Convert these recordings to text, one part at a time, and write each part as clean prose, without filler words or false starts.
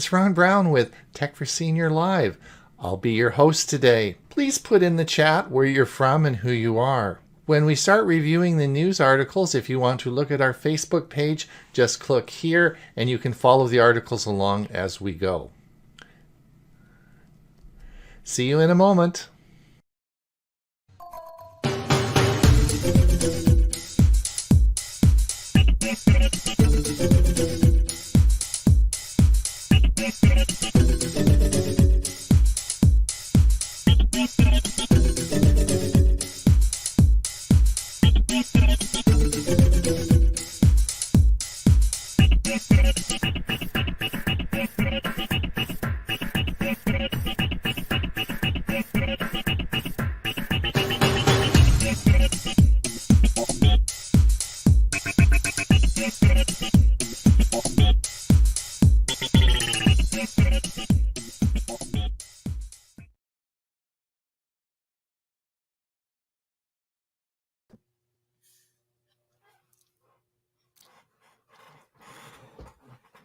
it's Ron Brown with Tech for Senior Live. I'll be your host today. Please put in the chat where you're from and who you are. When we start reviewing the news articles, if you want to look at our Facebook page, just click here and you can follow the articles along as we go. See you in a moment.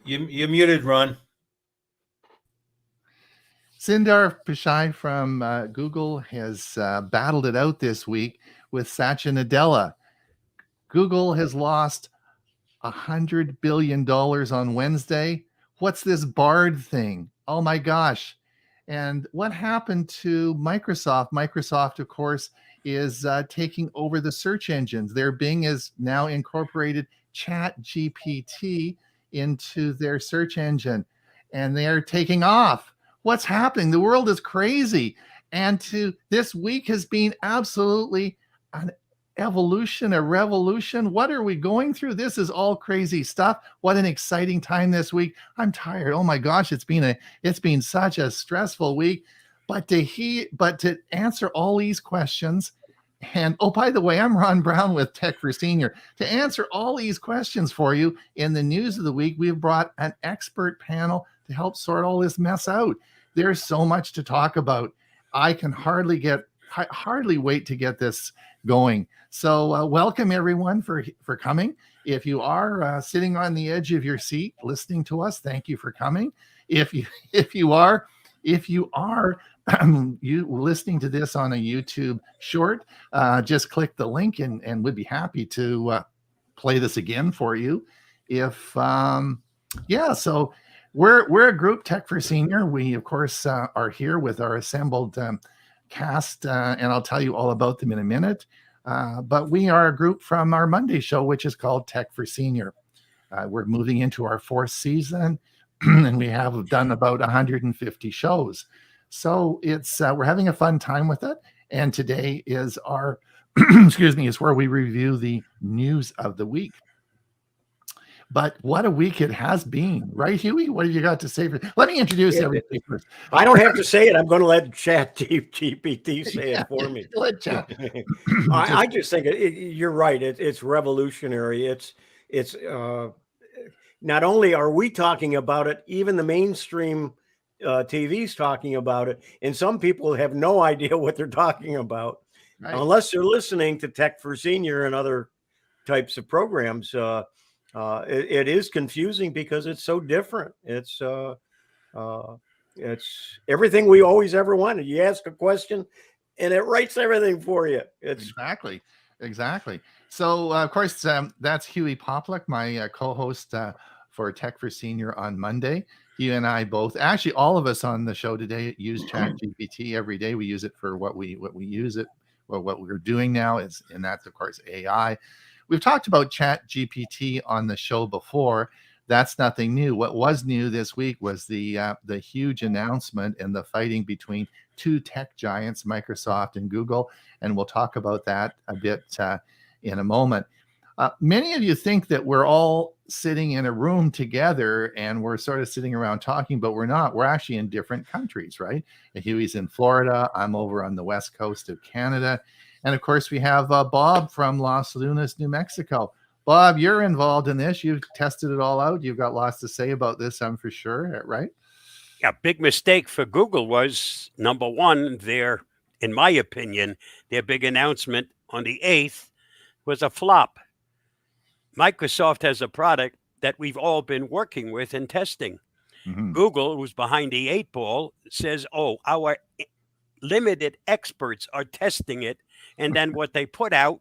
You're muted, Ron. Sundar Pichai from Google has battled it out this week with Satya Nadella. Google has lost $100 billion on Wednesday. What's this Bard thing? Oh my gosh. And what happened to Microsoft? Microsoft, of course, is taking over the search engines. Their Bing is now incorporated Chat GPT into their search engine, and they're taking off. What's happening? The world is crazy. And this week has been absolutely an evolution, a revolution. What are we going through? This is all crazy stuff. What an exciting time this week. I'm tired. Oh my gosh, it's been such a stressful week. But to answer all these questions, and oh, by the way, I'm Ron Brown with Tech for Senior. To answer all these questions for you in the news of the week, we've brought an expert panel to help sort all this mess out. There's so much to talk about. I can hardly wait to get this going. So welcome everyone for coming. If you are sitting on the edge of your seat listening to us, thank you for coming. If you are you listening to this on a YouTube short, just click the link and we'd be happy to play this again for you. So we're a group, Tech for Senior. We of course are here with our assembled cast, and I'll tell you all about them in a minute. But we are a group from our Monday show, which is called Tech for Senior. We're moving into our 4th season, and we have done about 150 shows. So it's we're having a fun time with it. And today is our, is where we review the news of the week. But what a week it has been, right, Huey? What have you got to say? Let me introduce everybody first. I don't have to say it. I'm going to let Chat GPT say it for me. Let Chat. I just think you're right. It's revolutionary. It's not only are we talking about it, even the mainstream TV's talking about it, and some people have no idea what they're talking about, right, unless they're listening to Tech for Senior and other types of programs. It is confusing because it's so different. It's everything we always ever wanted. You ask a question and it writes everything for you. It's exactly. So of course, that's Huey Poplick, my co-host for Tech for Senior on Monday. You and I both, actually all of us on the show today, use Chat GPT every day. We use it for what we use it, or what we're doing now is, and that's of course AI. We've talked about Chat GPT on the show before. That's nothing new. What was new this week was the huge announcement and the fighting between two tech giants, Microsoft and Google, and we'll talk about that a bit in a moment. Many of you think that we're all sitting in a room together and we're sort of sitting around talking, but we're not. We're actually in different countries, right? Huey's in Florida. I'm over on the west coast of Canada. And of course, we have Bob from Los Lunas, New Mexico. Bob, you're involved in this. You've tested it all out. You've got lots to say about this, I'm for sure, right? Yeah, big mistake for Google was, number one, in my opinion, their big announcement on the 8th was a flop. Microsoft has a product that we've all been working with and testing. Mhm. Google, who's behind the 8 ball, says, "Oh, our limited experts are testing it," and then what they put out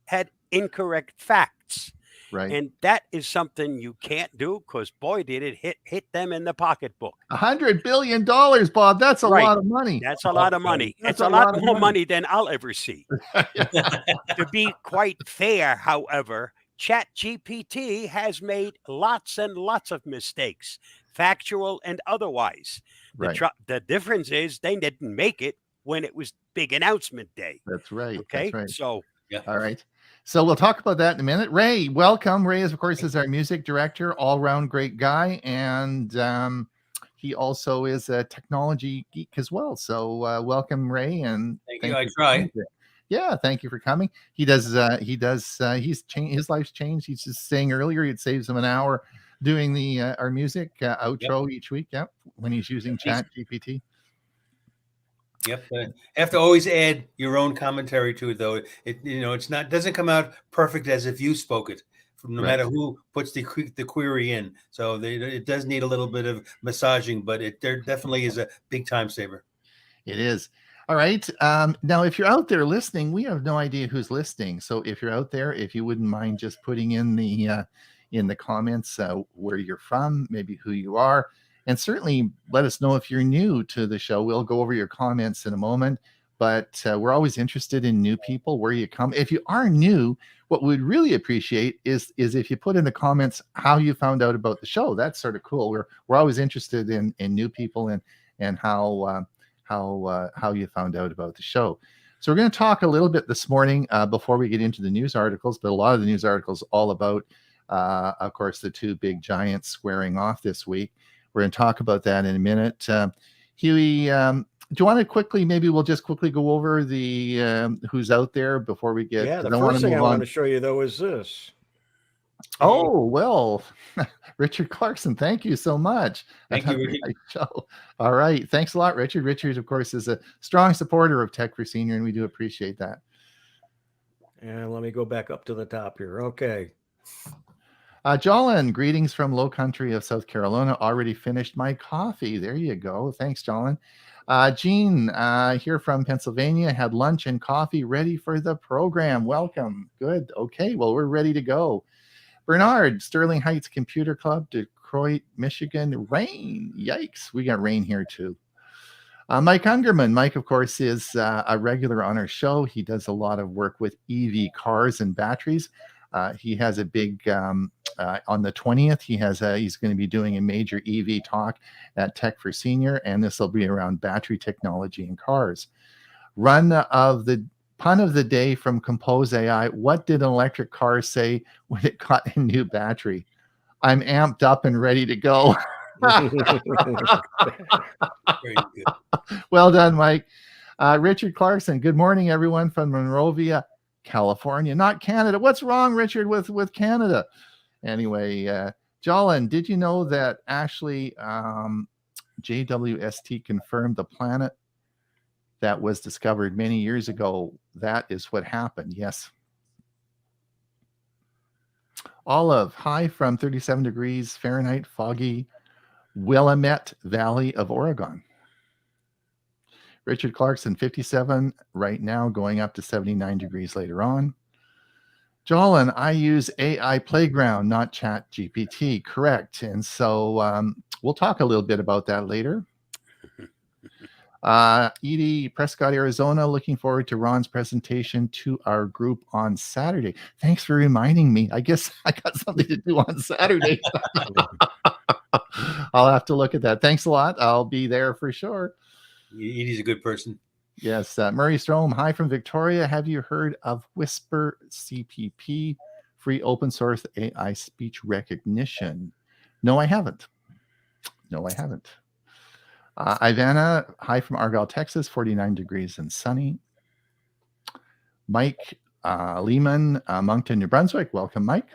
had incorrect facts. Right. And that is something you can't do, because boy, did it hit them in the pocketbook. $100 billion, Bob. That's a Right. lot of money. That's a lot of money. That's It's a a lot lot of more money. money than I'll ever see. To be quite fair, however, ChatGPT has made lots and lots of mistakes, factual and otherwise. Right. The difference is they didn't make it when it was big announcement day. That's right. Okay. That's right. So All right. So we'll talk about that in a minute. Ray, welcome. Ray is, of course, is our music director, all-round great guy, and he also is a technology geek as well. So welcome, Ray, and Thank you. I try. Yeah, thank you for coming. He's changed, his life's changed. He's just saying earlier it saves him an hour doing the our music outro each week. Yep, when he's using Chat GPT. Yep. Have to always add your own commentary to it, though. It's not doesn't come out perfect as if you spoke it, no matter who puts the query in. So it does need a little bit of massaging, but there definitely is a big time saver. It is. All right. Now, if you're out there listening, we have no idea who's listening. So if you're out there, if you wouldn't mind just putting in the comments where you're from, maybe who you are, and certainly let us know if you're new to the show. We'll go over your comments in a moment, but we're always interested in new people, where you come. If you are new, what we'd really appreciate is if you put in the comments how you found out about the show. That's sort of cool. We're always interested in new people and how you found out about the show. So we're going to talk a little bit this morning before we get into the news articles, but a lot of the news articles all about, of course, the two big giants squaring off this week. We're going to talk about that in a minute. Huey, do you want to maybe we'll just quickly go over the who's out there before we get... Yeah, the first thing I want to show you, though, is this. Oh, well, Richard Clarkson, thank you so much. Thank you, Richard. Nice show. All right. Thanks a lot, Richard. Richard, of course, is a strong supporter of Tech for Senior, and we do appreciate that. And let me go back up to the top here. Okay. Jolyn, greetings from low country of South Carolina. Already finished my coffee. There you go. Thanks, Jolyn. Jean, here from Pennsylvania, had lunch and coffee ready for the program. Welcome. Good. Okay. Well, we're ready to go. Bernard, Sterling Heights Computer Club, Detroit, Michigan. Rain. Yikes. We got rain here too. Mike Ungerman. Mike, of course, is a regular on our show. He does a lot of work with EV cars and batteries. He has a big, on the 20th, he's going to be doing a major EV talk at Tech for Senior, and this will be around battery technology in cars. Pun of the day from Compose AI. What did an electric car say when it got a new battery? I'm amped up and ready to go. Very good. Well done, Mike. Richard Clarkson. Good morning, everyone from Monrovia, California, not Canada. What's wrong, Richard, with Canada? Anyway, Jolyn, did you know that actually JWST confirmed the planet that was discovered many years ago? That is what happened. Yes. Olive, hi from 37 degrees Fahrenheit, foggy Willamette Valley of Oregon. Richard Clarkson, 57 right now, going up to 79 degrees later on. Jolyn, I use AI Playground, not Chat GPT. Correct. And so we'll talk a little bit about that later. Edie, Prescott, Arizona, looking forward to Ron's presentation to our group on Saturday. Thanks for reminding me. I guess I got something to do on Saturday. I'll have to look at that. Thanks a lot. I'll be there for sure. Edie's a good person. Yes. Murray Strom, hi from Victoria. Have you heard of Whisper CPP, free open source AI speech recognition? No, I haven't. Ivana, hi from Argyle, Texas, 49 degrees and sunny. Mike Lehman, Moncton, New Brunswick. Welcome, Mike.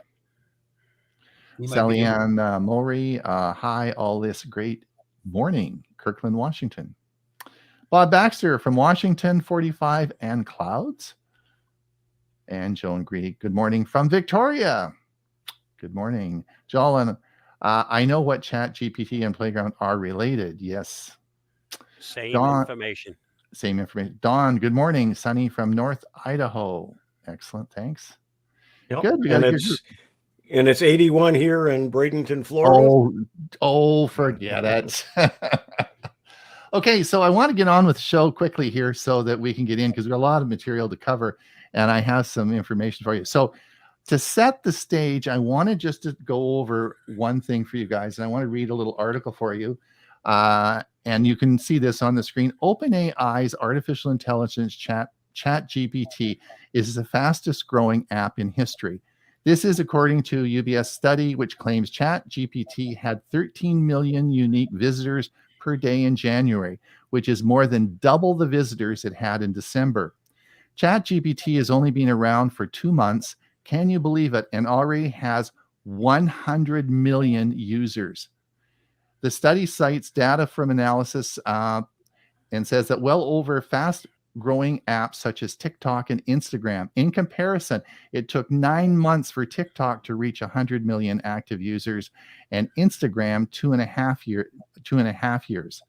Sally Ann Mowry, hi, all this great morning. Kirkland, Washington. Bob Baxter from Washington, 45 and clouds. And Joan Greig, good morning from Victoria. Good morning. Jolyn, I know what Chat GPT and Playground are related. Yes. Same Don, information. same information. Don, good morning. Sunny from North Idaho. Excellent. Thanks. Yep. Good. We got And a good group. it's 81 here in Bradenton, Florida. Forget it. Okay, so I want to get on with the show quickly here so that we can get in because there's a lot of material to cover and I have some information for you. So to set the stage, I wanted just to go over one thing for you guys, and I want to read a little article for you. And you can see this on the screen. OpenAI's artificial intelligence ChatGPT is the fastest growing app in history. This is according to a UBS study, which claims ChatGPT had 13 million unique visitors per day in January, which is more than double the visitors it had in December. ChatGPT has only been around for 2 months. Can you believe it? And already has 100 million users. The study cites data from analysis and says that well over fast growing apps such as TikTok and Instagram. In comparison, it took 9 months for TikTok to reach 100 million active users and Instagram 2.5 years.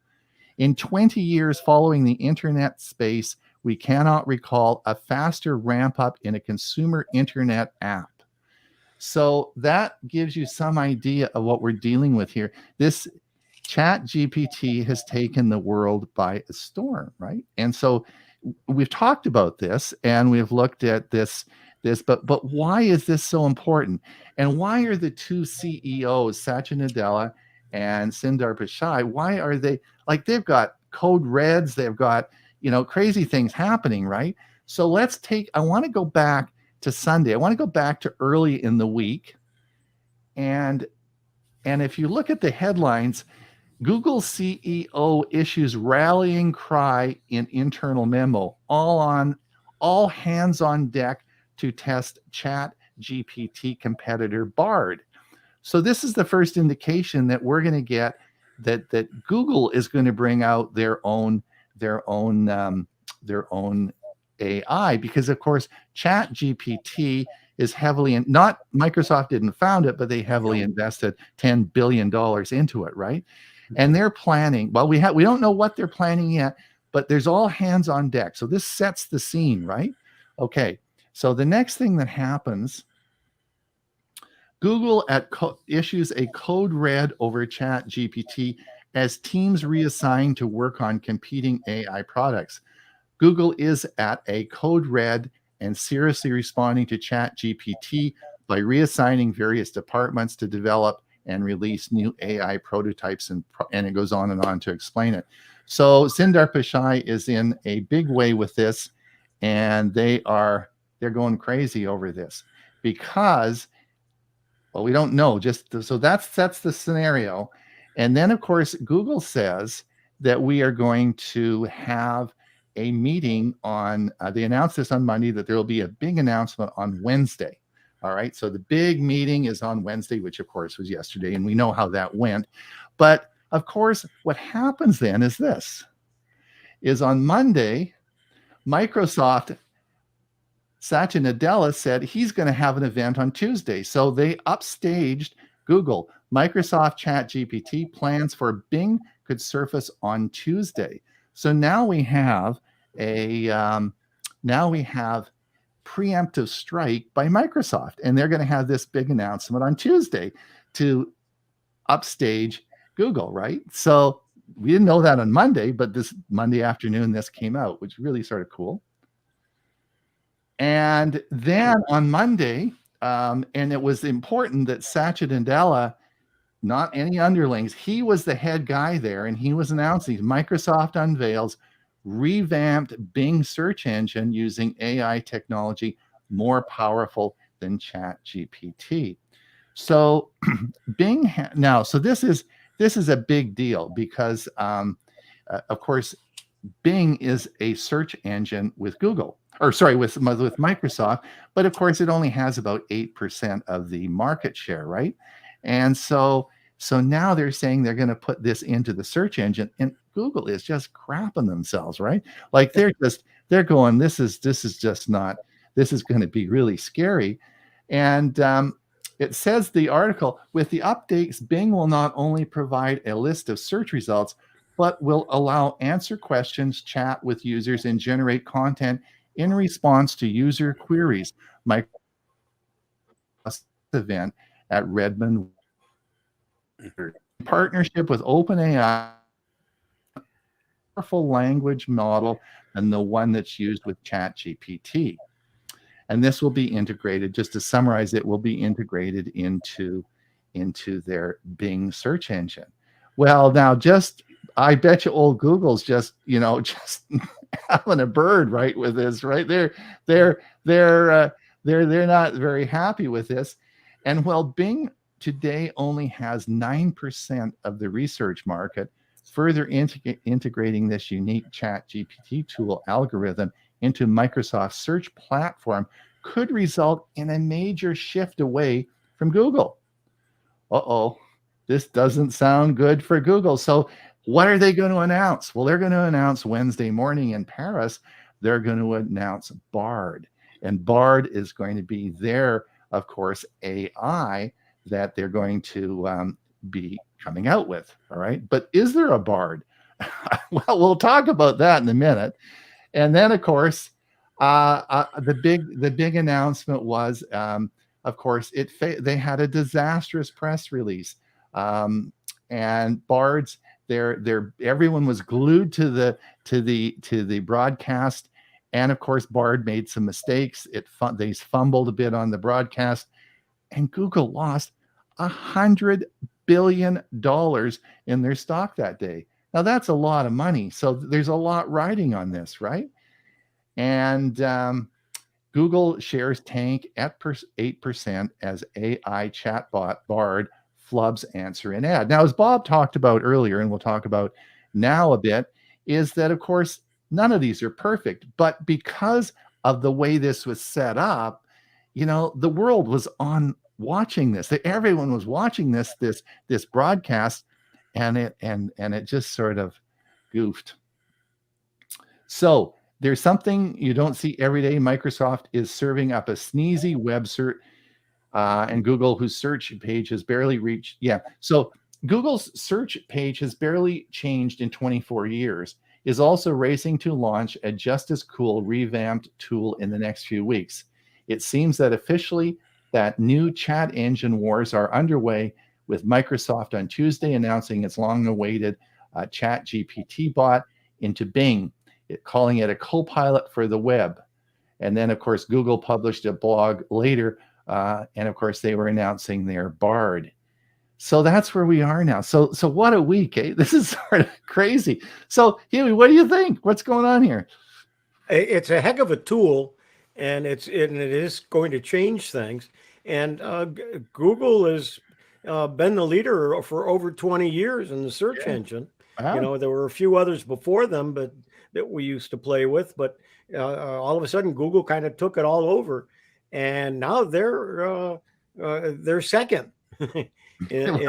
In 20 years following the internet space, we cannot recall a faster ramp up in a consumer internet app. So that gives you some idea of what we're dealing with here. This Chat GPT has taken the world by storm, right? And so we've talked about this and we've looked at this, but why is this so important? And why are the two CEOs, Satya Nadella and Sundar Pichai, why are they like they've got code reds, they've got, crazy things happening, right? So I want to go back to Sunday. I want to go back to early in the week. And if you look at the headlines, Google CEO issues rallying cry in internal memo, all hands on deck to test Chat GPT competitor Bard. So this is the first indication that we're going to get that Google is going to bring out their own AI, because of course Chat GPT is heavily not Microsoft didn't found it, but they heavily invested $10 billion into it, right? And they're planning, well, we don't know what they're planning yet, but there's all hands on deck. So this sets the scene, right? Okay. So the next thing that happens, Google issues a code red over Chat GPT as teams reassign to work on competing AI products. Google is at a code red and seriously responding to Chat GPT by reassigning various departments to develop and release new AI prototypes, and it goes on and on to explain it. So Sundar Pichai is in a big way with this, and they're going crazy over this because, well, we don't know. So that sets the scenario. And then, of course, Google says that we are going to have a meeting on, they announced this on Monday, that there will be a big announcement on Wednesday. All right. So the big meeting is on Wednesday, which of course was yesterday, and we know how that went. But of course, what happens then is on Monday, Microsoft, Satya Nadella said he's going to have an event on Tuesday. So they upstaged Google. Microsoft ChatGPT plans for Bing could surface on Tuesday. So now we have preemptive strike by Microsoft, and they're going to have this big announcement on Tuesday to upstage Google, right? So we didn't know that on Monday, but this Monday afternoon, this came out, which is really sort of cool. And then on Monday, and it was important that Satya Nadella, not any underlings, he was the head guy there, and he was announcing Microsoft unveils revamped Bing search engine using AI technology more powerful than ChatGPT. So Bing so this is a big deal because of course Bing is a search engine with Google, or sorry, with Microsoft, but of course it only has about 8% of the market share, right? And so now they're saying they're going to put this into the search engine, and Google is just crapping themselves, right? Like they're going, this is going to be really scary. And It says the article, with the updates, Bing will not only provide a list of search results, but will allow answer questions, chat with users, and generate content in response to user queries. Microsoft event at Redmond partnership with OpenAI, powerful language model and the one that's used with ChatGPT. And this will be integrated, just to summarize, it will be integrated into their Bing search engine. Well, now I bet you old Google's just just having a bird right with this, right? They're not very happy with this. And while Bing today only has 9% of the research market, further integrating this unique Chat GPT tool algorithm into Microsoft's search platform could result in a major shift away from Google. Uh-oh, this doesn't sound good for Google. So what are they going to announce? Well, they're going to announce Wednesday morning in Paris, they're going to announce Bard. And Bard is going to be their, of course, AI that they're going to be coming out with. All right. But is there a Bard? Well, we'll talk about that in a minute. And then, of course, the big announcement was, of course, they had a disastrous press release, and Bard's everyone was glued to the broadcast, and of course, Bard made some mistakes. They fumbled a bit on the broadcast, and Google lost $100 billion in their stock that day. Now that's a lot of money. So there's a lot riding on this, right? And Google shares tank at 8% as AI chatbot Bard flubs answer and ad. Now, as Bob talked about earlier, and we'll talk about now a bit, is that, of course, none of these are perfect. But because of the way this was set up, the world was on watching this. Everyone was watching this broadcast, and it just sort of goofed. So there's something you don't see every day. Microsoft is serving up a sneezy web search, and Google, whose search page has barely reached. Yeah. So Google's search page has barely changed in 24 years, is also racing to launch a just as cool revamped tool in the next few weeks. It seems that officially that new chat engine wars are underway, with Microsoft on Tuesday announcing its long-awaited Chat GPT bot into Bing, calling it a co-pilot for the web. And then, of course, Google published a blog later, and of course, they were announcing their Bard. So that's where we are now. So what a week, eh? This is sort of crazy. So, Huey, what do you think? What's going on here? It's a heck of a tool, and it is going to change things. And Google has been the leader for over 20 years in the search engine. Wow. There were a few others before them, but that we used to play with. But all of a sudden, Google kind of took it all over, and now they're second. and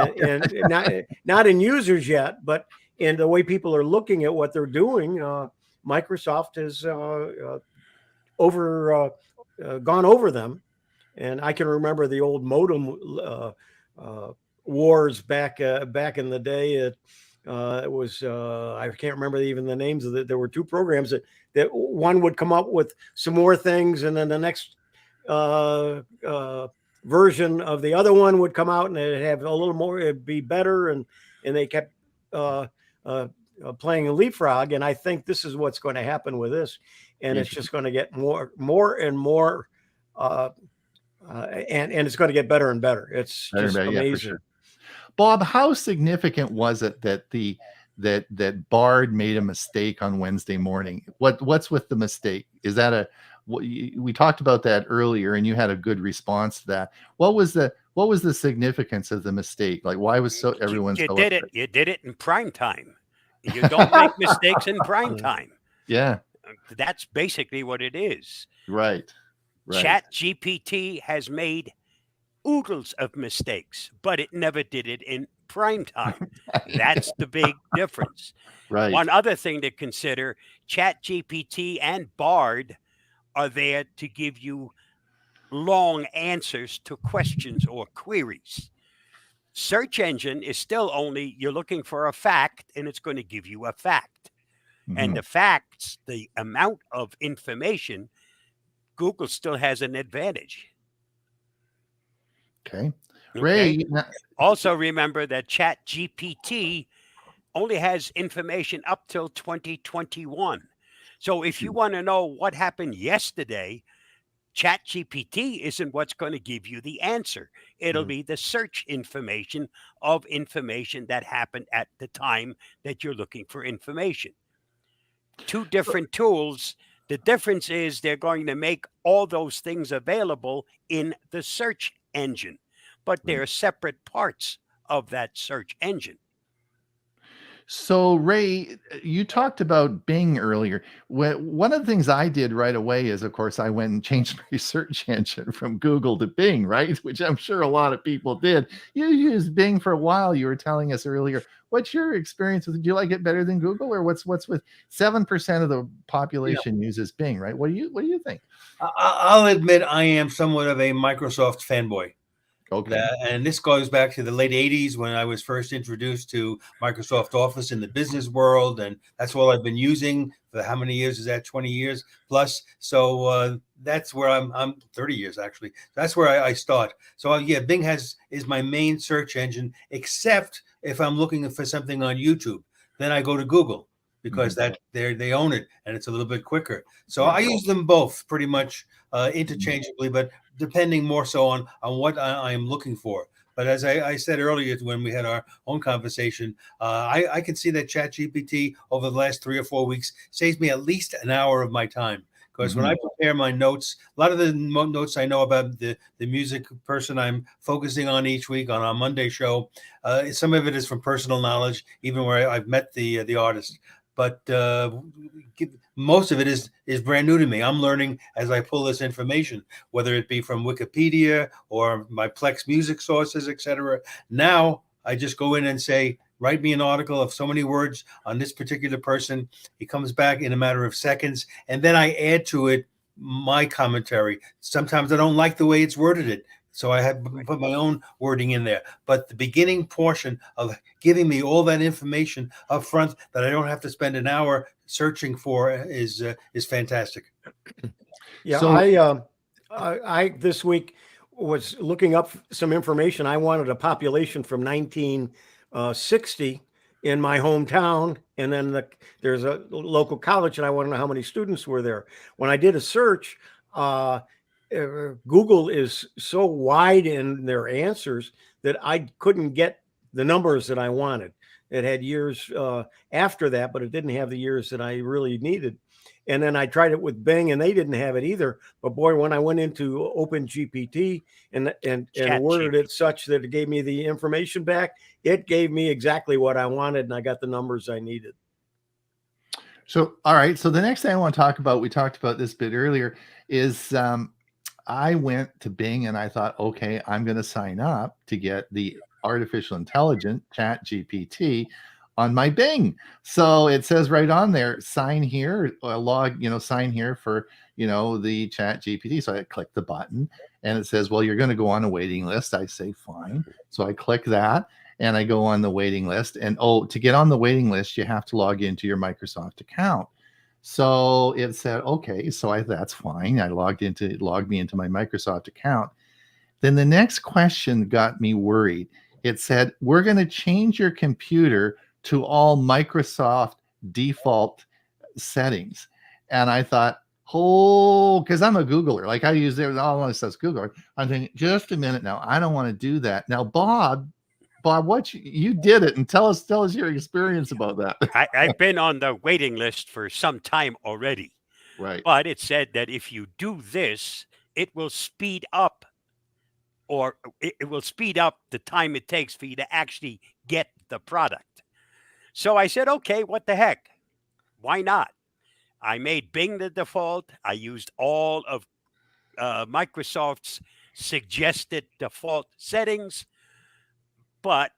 not in users yet, but in the way people are looking at what they're doing. Microsoft has gone over them, and I can remember the old modem wars back in the day. It was I can't remember even the names of it. There were two programs that one would come up with some more things, and then the next version of the other one would come out, and it'd have a little more, it'd be better, and they kept playing a leapfrog. And I think this is what's going to happen with this, and it's just going to get more and more, and it's going to get better and better. It's just amazing. Yeah, for sure. Bob, how significant was it that Bard made a mistake on Wednesday morning? What's with the mistake? Is that we talked about that earlier, and you had a good response to that. What was the significance of the mistake? Like, why was everyone you did it? You did it in prime time. You don't make mistakes in prime time. Yeah, that's basically what it is. Right. Chat GPT has made oodles of mistakes, but it never did it in prime time. That's the big difference. Right. One other thing to consider: Chat GPT and Bard are there to give you long answers to questions or queries. Search engine is still only you're looking for a fact and it's going to give you a fact. And Mhm. the facts, the amount of information, Google still has an advantage. Okay. Okay. Ray, Also, remember that Chat GPT only has information up till 2021. So if you want to know what happened yesterday, Chat GPT isn't what's going to give you the answer. It'll be the search information of information that happened at the time that you're looking for information. Two different tools. The difference is they're going to make all those things available in the search engine, but they're separate parts of that search engine. So, Ray, you talked about Bing earlier. One of the things I did right away is, of course, I went and changed my search engine from Google to Bing, right? Which I'm sure a lot of people did. You used Bing for a while. You were telling us earlier. What's your experience with it? Do you like it better than Google, or what's with 7% of the population uses Bing, right? What do you think? I'll admit I am somewhat of a Microsoft fanboy. Okay. And this goes back to the late 80s when I was first introduced to Microsoft Office in the business world. And that's all I've been using for how many years is that? 20 years plus. So that's where I'm 30 years, actually. That's where I start. So yeah, Bing is my main search engine, except if I'm looking for something on YouTube. Then I go to Google because that they own it and it's a little bit quicker. So I use them both pretty much interchangeably, but depending more so on what I am looking for. But as I said earlier when we had our own conversation, I can see that ChatGPT over the last 3 or 4 weeks saves me at least an hour of my time. Because when I prepare my notes, a lot of the notes I know about the music person I'm focusing on each week on our Monday show, some of it is from personal knowledge, even where I've met the artist. But most of it is brand new to me. I'm learning as I pull this information, whether it be from Wikipedia or my Plex music sources, etc. Now I just go in and say, write me an article of so many words on this particular person. He comes back in a matter of seconds, and then I add to it my commentary. Sometimes I don't like the way it's worded it, so I have put my own wording in there. But the beginning portion of giving me all that information up front that I don't have to spend an hour searching for is fantastic. Yeah, So- I this week was looking up some information. I wanted a population from 1960 in my hometown, and then there's a local college, and I want to know how many students were there. When I did a search, Google is so wide in their answers that I couldn't get the numbers that I wanted. It had years after that, but it didn't have the years that I really needed. And then I tried it with Bing, and they didn't have it either. But boy, when I went into Open GPT and worded it such that it gave me the information back, it gave me exactly what I wanted, and I got the numbers I needed. So, all right. So the next thing I want to talk about, we talked about this bit earlier, is I went to Bing and I thought, okay, I'm going to sign up to get the artificial intelligent Chat GPT on my Bing. So it says right on there, sign here, sign here for, the Chat GPT. So I click the button and it says, well, you're going to go on a waiting list. I say, fine. So I click that and I go on the waiting list. And to get on the waiting list, you have to log into your Microsoft account. So it said, okay, so that's fine. I logged me into my Microsoft account. Then the next question got me worried. It said, we're going to change your computer to all Microsoft default settings. And I thought, because I'm a Googler, like I use all my stuff's Google. I'm thinking, just a minute now, I don't want to do that. Now, Bob, what you did it, and tell us your experience about that. I've been on the waiting list for some time already. Right. But it said that if you do this, it will speed up the time it takes for you to actually get the product. So I said, okay, what the heck? Why not? I made Bing the default. I used all of Microsoft's suggested default settings. But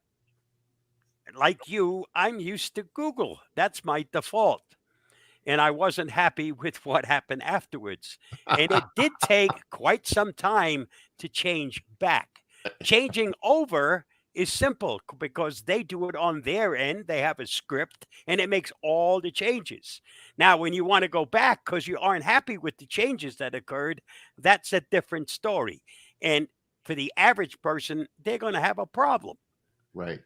like you, I'm used to Google. That's my default. and I wasn't happy with what happened afterwards. And it did take quite some time to change back. Changing over is simple because they do it on their end. They have a script and it makes all the changes. Now, when you want to go back because you aren't happy with the changes that occurred, that's a different story. And for the average person, they're going to have a problem. Right.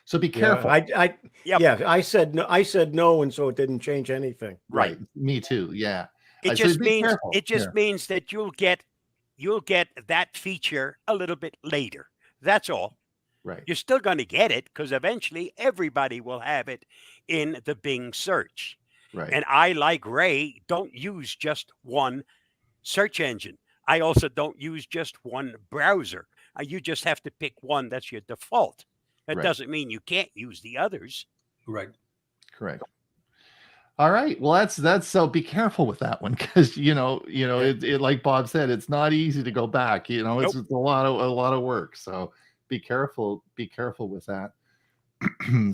So be careful. I Yep. yeah, I said no. I said no, and so it didn't change anything. Right. Me too. Yeah. It So just be means careful. it just means that you'll get that feature a little bit later. That's all. Right. You're still going to get it because eventually everybody will have it in the Bing search. Right. And I, like Ray, don't use just one search engine. I also don't use just one browser. You just have to pick one that's your default. That Right. doesn't mean you can't use the others. Right. Correct. All right. Well, that's so be careful with that one because it like Bob said, it's not easy to go back. It's Nope. a lot of work. So be careful with that.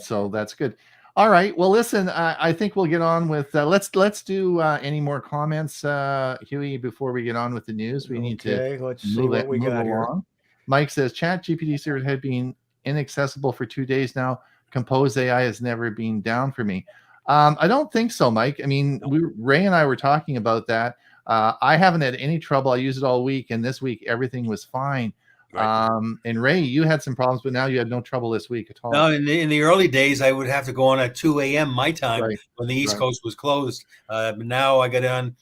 So that's good. All right. Well, listen, I think we'll get on with let's do any more comments, Huey, before we get on with the news. We need to let's see what we got here. along. Mike says Chat GPT server had been inaccessible for 2 days now. Compose AI has never been down for me. I don't think so, Mike. I mean, Ray and I were talking about that. I haven't had any trouble. I use it all week, and this week everything was fine. Right. And Ray, you had some problems, but now you had no trouble this week at all. No, in the early days, I would have to go on at 2 a.m. my time when the East Coast was closed. But now I get on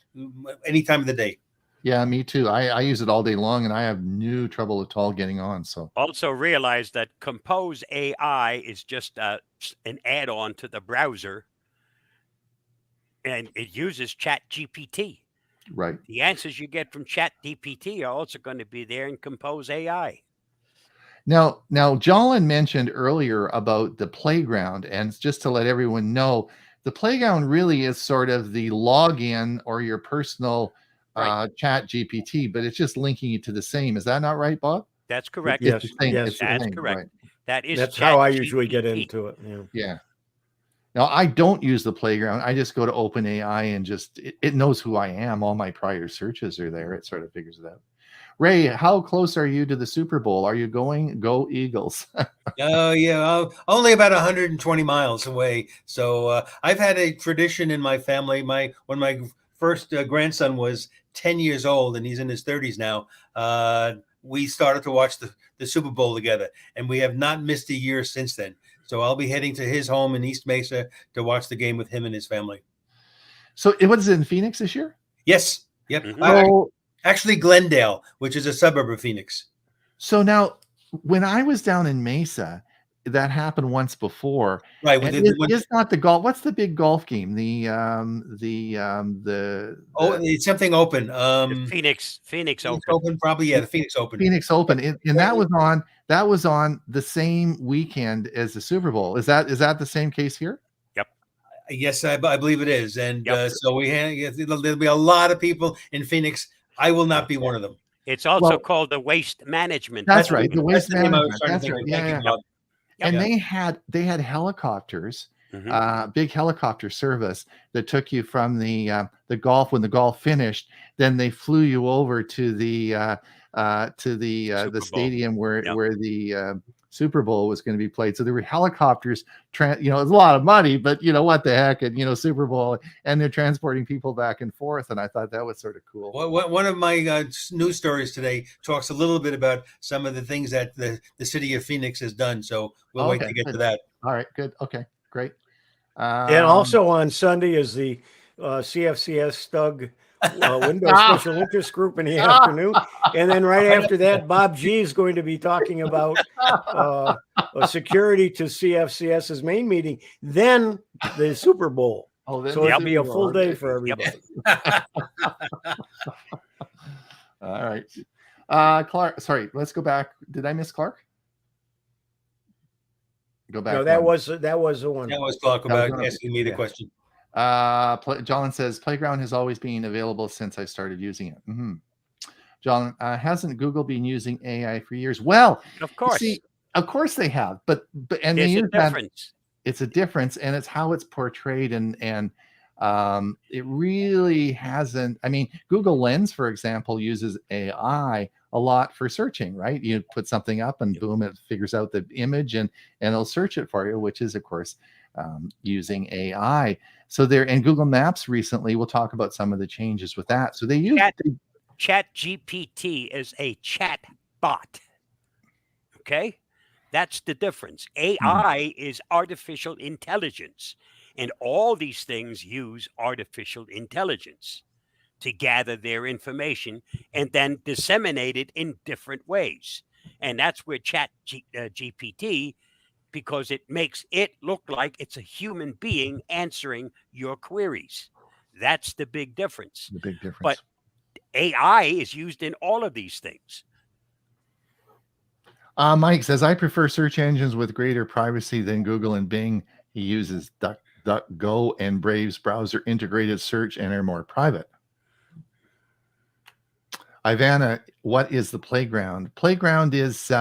any time of the day. Yeah, me too. I use it all day long, and I have no trouble at all getting on. So also realize that Compose AI is just an add-on to the browser, and it uses Chat GPT. Right. The answers you get from Chat GPT are also going to be there in Compose AI. Now, Jolin mentioned earlier about the playground, and just to let everyone know, the playground really is sort of the login or your personal Chat GPT, but it's just linking you to the same. Is that not right, Bob? That's correct. Yes, that's correct. Right. That's how I usually get into it. Yeah. Now, I don't use the playground. I just go to OpenAI and just it knows who I am. All my prior searches are there. It sort of figures it out. Ray, how close are you to the Super Bowl? Are you going? Go Eagles! Oh, yeah. Only about 120 miles away. So I've had a tradition in my family. When my first grandson was 10 years old, and he's in his 30s now, we started to watch the Super Bowl together, and we have not missed a year since then. So I'll be heading to his home in East Mesa to watch the game with him and his family. So it was in Phoenix this year? Yes. Yep. Oh, actually, Glendale, which is a suburb of Phoenix. So now, when I was down in Mesa, that happened once before. Right. It's not the golf. What's the big golf game? It's something open. The Phoenix Open. Probably. Yeah, the Phoenix Open. Phoenix Open, and that was on the same weekend as the Super Bowl. Is that the same case here? Yep. Yes, I believe it is, and so there'll be a lot of people in Pheonix. I will not be one of them. It's also called the waste management. That's right. The waste management. That's right. Yeah. And they had helicopters, big helicopter service that took you from the golf. When the golf finished, then they flew you over to the stadium where the Super Bowl was going to be played. So there were helicopters. It's a lot of money, but what the heck? And Super Bowl, and they're transporting people back and forth. And I thought that was sort of cool. One of my news stories today talks a little bit about some of the things that the city of Phoenix has done. So we'll wait to get to that. All right, good. Okay, great. And also on Sunday is the CFCS Stug Windows Special Interest Group in the afternoon. And then right after that, Bob G is going to be talking about security to CFCS's main meeting, then the Super Bowl. So it'll be a full day for everybody. All right. Clark, sorry, let's go back. Did I miss Clark? Go back. No, that was the one. That was Clark about asking me the question. John says Playground has always been available since I started using it. Mm-hmm. John, hasn't Google been using AI for years? Well, of course. See, of course they have, but there's a difference. It's a difference, and it's how it's portrayed, and It really hasn't. I mean, Google Lens, for example, uses AI a lot for searching, right? You put something up and boom, it figures out the image and it'll search it for you, which is, of course, using AI. So there, and Google Maps recently, we'll talk about some of the changes with that. So they use Chat GPT is a chat bot. Okay? That's the difference. AI is artificial intelligence. And all these things use artificial intelligence to gather their information and then disseminate it in different ways. And that's where GPT, because it makes it look like it's a human being answering your queries. That's the big difference. the big difference. But AI is used in all of these things. Mike says, I prefer search engines with greater privacy than Google and Bing. He uses DuckDuckGo and Brave's browser integrated search and are more private. Ivana, what is the playground? Playground is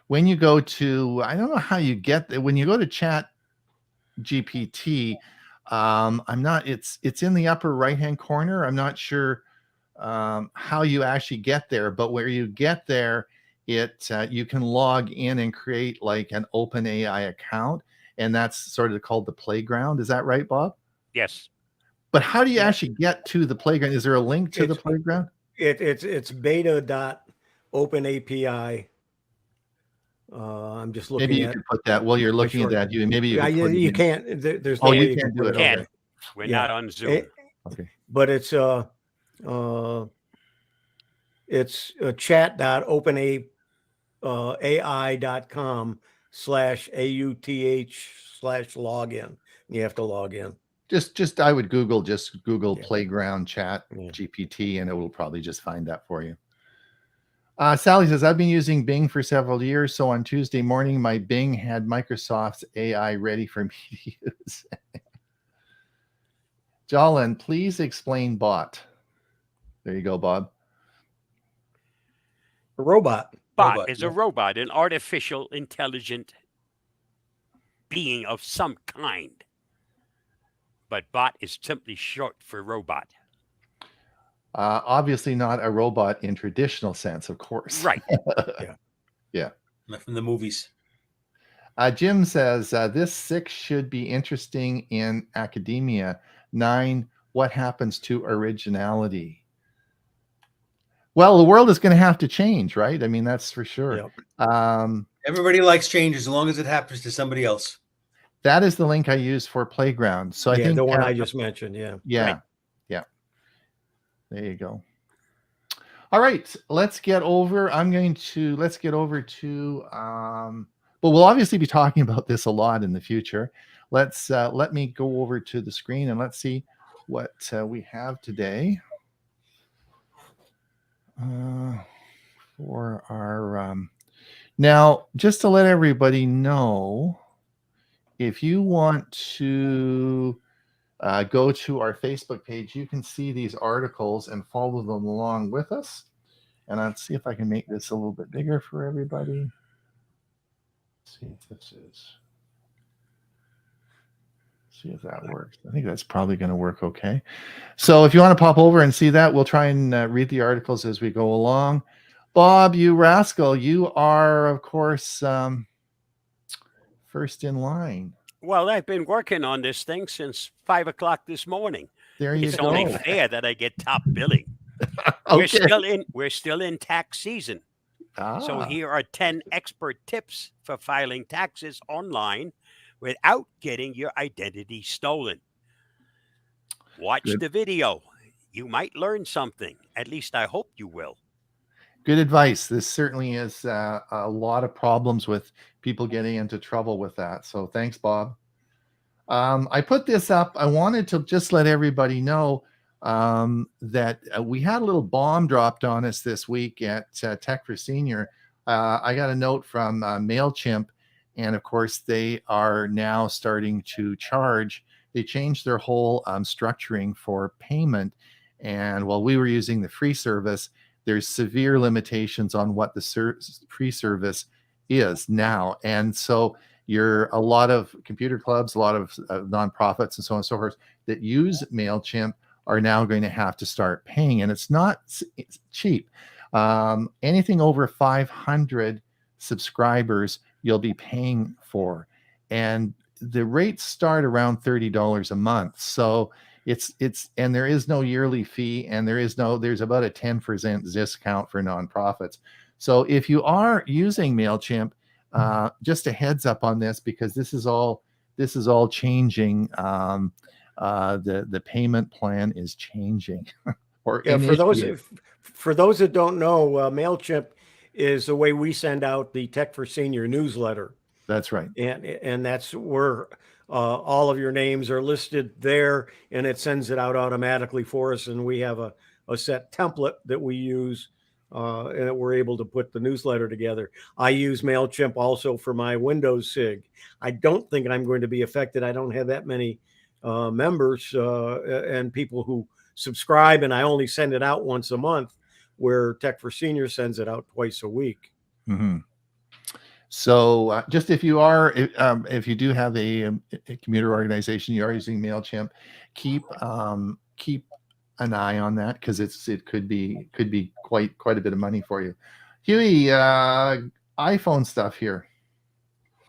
when you go to, I don't know how you get there. When you go to Chat GPT, it's in the upper right-hand corner. I'm not sure how you actually get there, but where you get there, you can log in and create like an open AI account, and that's sort of called the playground. Is that right, Bob? Yes. But how do you actually get to the playground? Is there a link to the playground? It's beta.openapi. I'm just looking Maybe you at. could put that while you're looking at that. Maybe you Yeah, could put it you in. can't. There's Oh, no way you can't can do put it. on Okay. there. We're Yeah. not on Zoom. Okay. But it's chat.openai.com/auth/login. You have to log in. Just I would Google Yeah. playground chat Yeah. GPT, and it will probably just find that for you. Sally says, I've been using Bing for several years. So on Tuesday morning, my Bing had Microsoft's AI ready for me to use. Jolyn, please explain bot. There you go, Bob. A robot. Bot is a robot, an artificial intelligent being of some kind. But bot is simply short for robot. Obviously not a robot in traditional sense, of course. Right. Yeah. Not from the movies. Jim says, this 6 should be interesting in academia. 9, what happens to originality? Well, the world is going to have to change, right? I mean, that's for sure. Yep. Everybody likes change as long as it happens to somebody else. That is the link I use for Playground. So I think the one I just mentioned. Yeah. Right. Yeah. There you go. All right, let's get over to but we'll obviously be talking about this a lot in the future. Let me go over to the screen and let's see what we have today for our now, just to let everybody know, if you want to go to our Facebook page, you can see these articles and follow them along with us. And let's see if I can make this a little bit bigger for everybody. Let's see if this is. See if that works. I think that's probably going to work okay. So if you want to pop over and see that, we'll try and read the articles as we go along. Bob, you rascal, you are, of course, first in line. Well, I've been working on this thing since 5 o'clock this morning. There you It's go. only fair that I get top billing. Okay. We're still in tax season. So here are 10 expert tips for filing taxes online without getting your identity stolen. Watch the video. You might learn something. At least I hope you will. Good advice. This certainly is a lot of problems with people getting into trouble with that. So thanks, Bob. I put this up. I wanted to just let everybody know that we had a little bomb dropped on us this week at Tech for Senior. I got a note from MailChimp, and of course, they are now starting to charge. They changed their whole structuring for payment. And while we were using the free service, there's severe limitations on what the free service is now. And so a lot of computer clubs, a lot of nonprofits, and so on and so forth that use MailChimp are now going to have to start paying, and it's not it's cheap. Anything over 500 subscribers, you'll be paying for, and the rates start around $30 a month. So it's and there is no yearly fee, and there's about a 10% discount for nonprofits. So if you are using MailChimp, just a heads up on this, because this is all changing. The payment plan is changing. Or Yeah, initiated. for those that don't know, MailChimp is the way we send out the Tech for Senior newsletter. That's right. And that's where all of your names are listed there, and it sends it out automatically for us. And we have a set template that we use, and we're able to put the newsletter together. I use MailChimp also for my Windows SIG. I don't think I'm going to be affected. I don't have that many members and people who subscribe, and I only send it out once a month, where Tech for Senior sends it out twice a week. Mm-hmm. So just if you do have a commuter organization, you are using MailChimp, keep an eye on that, because it could be quite a bit of money for you. Huey, iPhone stuff here.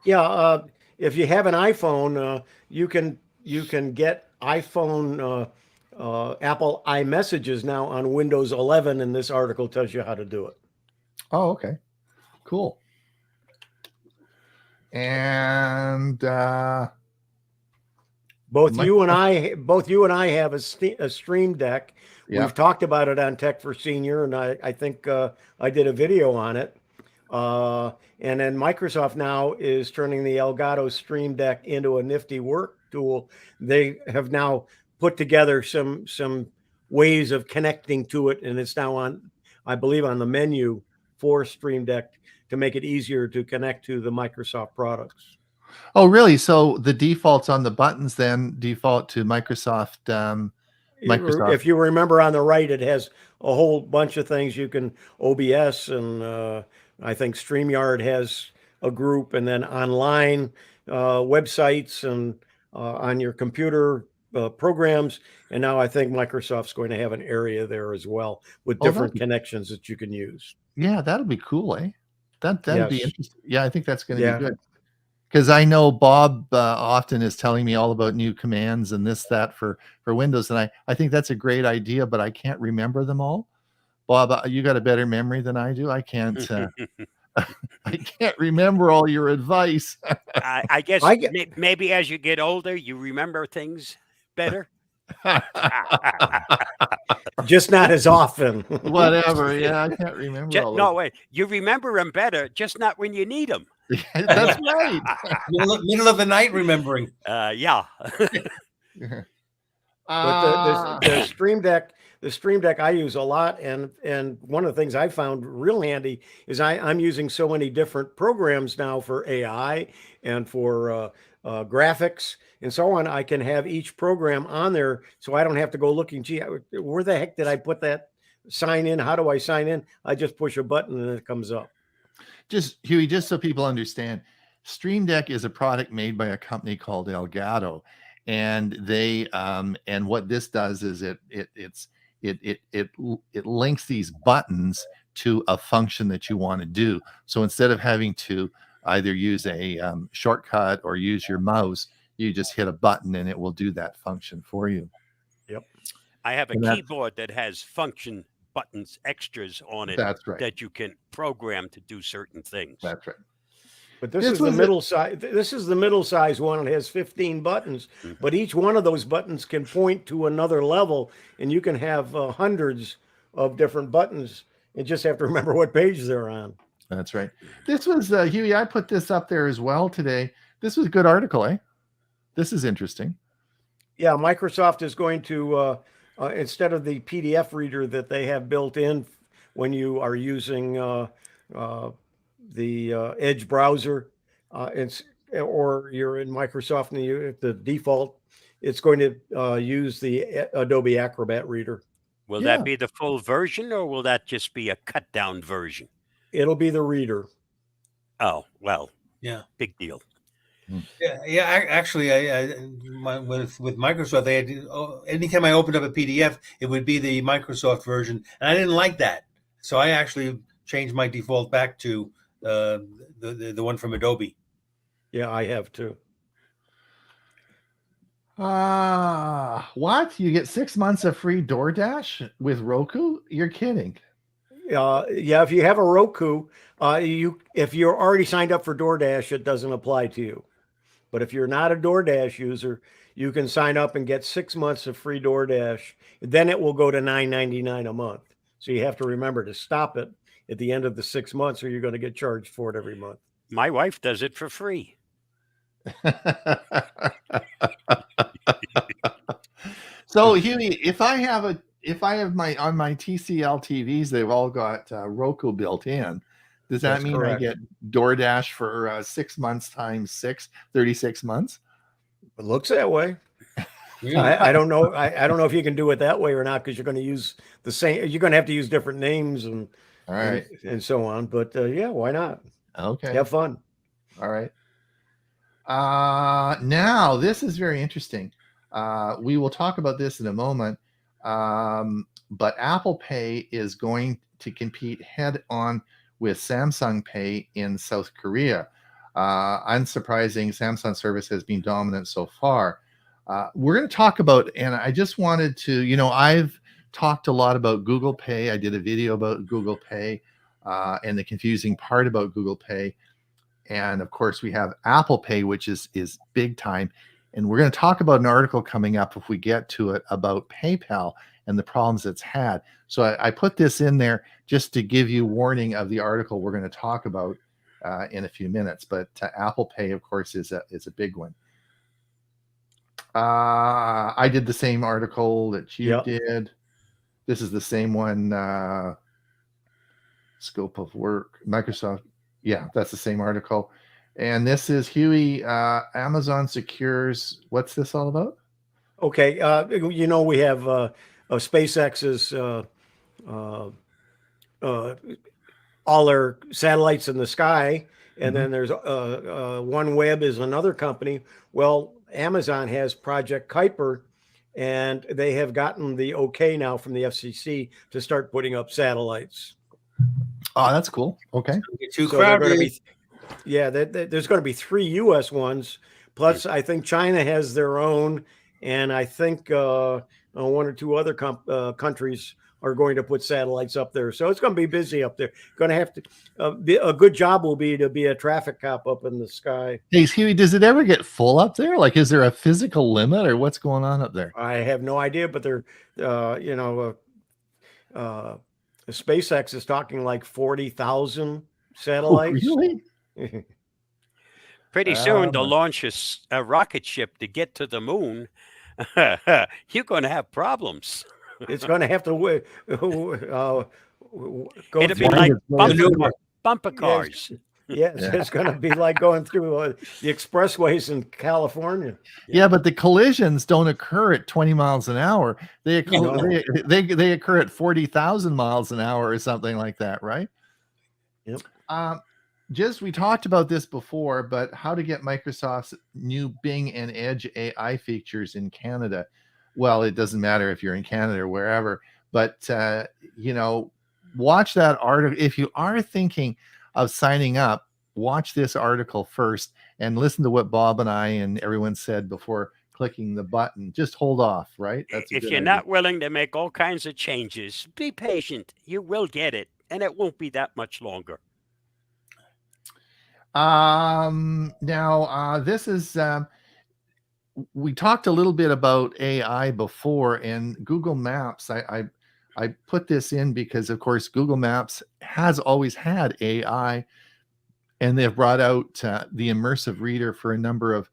Yeah, if you have an iPhone, you can get iPhone Apple iMessages now on Windows 11, and this article tells you how to do it. Oh, okay, cool. And both you and I have a Stream Deck. Yeah. We've talked about it on Tech for Senior, and I think I did a video on it. And then Microsoft now is turning the Elgato Stream Deck into a nifty work tool. They have now put together some ways of connecting to it, and it's now on, I believe, on the menu for Stream Deck to make it easier to connect to the Microsoft products. Oh, really? So the defaults on the buttons then default to Microsoft. Microsoft. If you remember on the right, it has a whole bunch of things. You can OBS, and I think StreamYard has a group, and then online websites, and on your computer programs. And now I think Microsoft's going to have an area there as well with different connections that you can use. Yeah, that'll be cool, eh? That'd be interesting. Yeah, I think that's going to be good. Because I know Bob often is telling me all about new commands and this, that for Windows. And I think that's a great idea, but I can't remember them all. Bob, you got a better memory than I do. I can't I can't remember all your advice. I guess maybe as you get older, you remember things better. Just not as often. Whatever. Yeah, I can't remember. No, wait. You remember them better, just not when you need them. That's right. Middle of the night remembering. Yeah. But the Stream Deck I use a lot, and one of the things I found real handy is I'm using so many different programs now for AI and for graphics and so on. I can have each program on there, so I don't have to go looking. Gee, where the heck did I put that sign in? How do I sign in? I just push a button and it comes up. Just Huey, just so people understand, Stream Deck is a product made by a company called Elgato, and they and what this does is it links these buttons to a function that you want to do. So instead of having to either use a shortcut or use your mouse, you just hit a button and it will do that function for you. Yep. I have a keyboard that has function buttons, extras on it. That's right. That you can program to do certain things. That's right. But this is the middle size. This is the middle size one. It has 15 buttons, but each one of those buttons can point to another level, and you can have hundreds of different buttons, and just have to remember what page they're on. That's right. This was Huey. I put this up there as well today. This was a good article, eh? This is interesting. Yeah, Microsoft is going to instead of the PDF reader that they have built in when you are using the Edge browser, or you're in Microsoft and the default, it's going to use the Adobe Acrobat reader. Will that be the full version, or will that just be a cut down version? It'll be the reader. Oh, well, yeah, big deal. Actually, with Microsoft, they had anytime I opened up a PDF, it would be the Microsoft version, and I didn't like that, so I actually changed my default back to the one from Adobe. Yeah, I have too. What? You get 6 months of free DoorDash with Roku? You're kidding. Yeah, if you have a Roku, if you're already signed up for DoorDash, it doesn't apply to you. But if you're not a DoorDash user, you can sign up and get 6 months of free DoorDash. Then it will go to $9.99 a month. So you have to remember to stop it at the end of the 6 months, or you're going to get charged for it every month. My wife does it for free. So Huey, if I have my on my TCL TVs, they've all got Roku built in. Does that That's mean correct. I get DoorDash for 6 months times 6, 36 months? It looks that way. Really? I don't know. I don't know if you can do it that way or not, because you're going to use the same. You're going to have to use different names and All right. and so on. But yeah, why not? Okay. Have fun. All right. Now this is very interesting. We will talk about this in a moment. But Apple Pay is going to compete head on with Samsung Pay in South Korea. Unsurprising, Samsung service has been dominant so far. We're going to talk about, and I just wanted to, I've talked a lot about Google Pay. I did a video about Google Pay and the confusing part about Google Pay. And of course, we have Apple Pay, which is big time. And we're going to talk about an article coming up, if we get to it, about PayPal and the problems it's had. So I put this in there just to give you warning of the article we're going to talk about in a few minutes. But Apple Pay, of course, is a big one. I did the same article that you did. This is the same one. Scope of work, Microsoft. Yeah, that's the same article. And this is Huey, Amazon secures. What's this all about? Okay. We have SpaceX's all their satellites in the sky, and then there's OneWeb is another company. Well, Amazon has Project Kuiper, and they have gotten the okay now from the FCC to start putting up satellites. Oh, that's cool. Okay. Too So they're going to crowded. there's going to be 3 U.S. ones. Plus, I think China has their own, and I think 1 or 2 other countries are going to put satellites up there. So it's going to be busy up there. Going to have to a good job will be to be a traffic cop up in the sky. Hey, Huey, does it ever get full up there? Like, is there a physical limit, or what's going on up there? I have no idea, but they're SpaceX is talking like 40,000 satellites. Oh, really? Pretty soon they'll launch a rocket ship to get to the moon. You're going to have problems. It's going to have to go. It'll be through- like bumper cars. Yes, it's going to be like going through the expressways in California. Yeah, but the collisions don't occur at 20 miles an hour. They occur, they occur at 40,000 miles an hour or something like that, right? Yep. We talked about this before, but how to get Microsoft's new Bing and Edge AI features in Canada. Well, it doesn't matter if you're in Canada or wherever, but watch that article. If you are thinking of signing up, watch this article first and listen to what Bob and I and everyone said before clicking the button. Just hold off, right? If you're not willing to make all kinds of changes, be patient. You will get it, and it won't be that much longer. Now this is we talked a little bit about AI before, and Google Maps. I put this in because, of course, Google Maps has always had AI, and they've brought out the immersive reader for a number of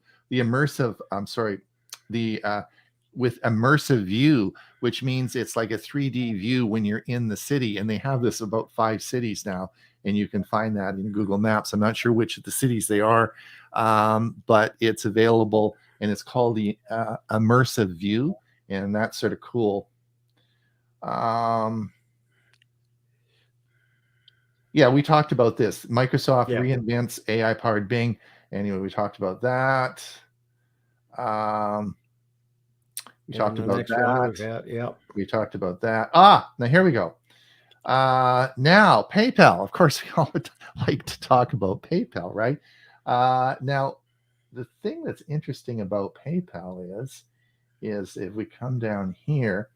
with immersive view, which means it's like a 3D view when you're in the city, and they have this about 5 cities now, and you can find that in Google Maps. I'm not sure which of the cities they are, but it's available, and it's called the immersive view, and that's sort of cool. Yeah, we talked about this. Microsoft reinvents AI-powered Bing. Anyway, we talked about that. We talked the about next one that. was that. Yep. We talked about that. Now here we go. Now PayPal. Of course, we all like to talk about PayPal, right? Now, the thing that's interesting about PayPal is if we come down here,